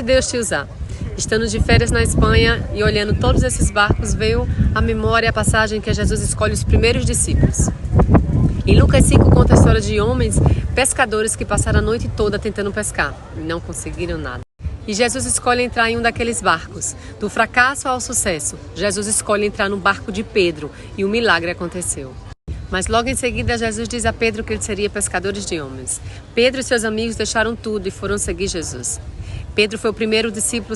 Deus te usar. Estando de férias na Espanha e olhando todos esses barcos, veio à memória a passagem que Jesus escolhe os primeiros discípulos. Em Lucas 5 conta a história de homens pescadores que passaram a noite toda tentando pescar e não conseguiram nada. E Jesus escolhe entrar em um daqueles barcos. Do fracasso ao sucesso, Jesus escolhe entrar no barco de Pedro e o milagre aconteceu. Mas logo em seguida Jesus diz a Pedro que ele seria pescador de homens. Pedro e seus amigos deixaram tudo e foram seguir Jesus. Pedro foi o primeiro discípulo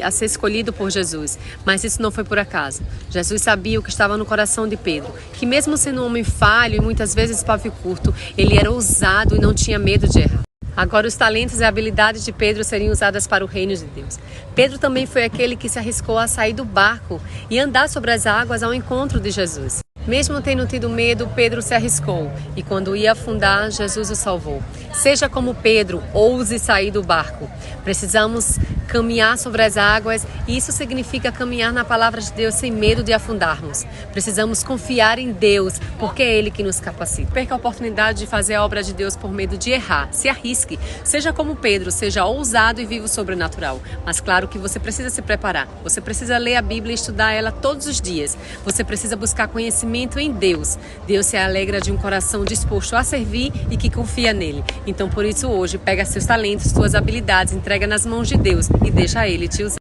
a ser escolhido por Jesus, mas isso não foi por acaso. Jesus sabia o que estava no coração de Pedro, que mesmo sendo um homem falho e muitas vezes pavio curto, ele era ousado e não tinha medo de errar. Agora os talentos e habilidades de Pedro seriam usadas para o reino de Deus. Pedro também foi aquele que se arriscou a sair do barco e andar sobre as águas ao encontro de Jesus. Mesmo tendo tido medo, Pedro se arriscou e quando ia afundar, Jesus o salvou. Seja como Pedro, ouse sair do barco. Precisamos caminhar sobre as águas e isso significa caminhar na palavra de Deus sem medo de afundarmos. Precisamos confiar em Deus, porque é Ele que nos capacita. Perca a oportunidade de fazer a obra de Deus por medo de errar. Se arrisque. Seja como Pedro, seja ousado e viva o sobrenatural. Mas claro que você precisa se preparar. Você precisa ler a Bíblia e estudar ela todos os dias. Você precisa buscar conhecimento em Deus. Deus se alegra de um coração disposto a servir e que confia nele. Então por isso hoje, pega seus talentos, suas habilidades, entrega nas mãos de Deus e deixa Ele te usar.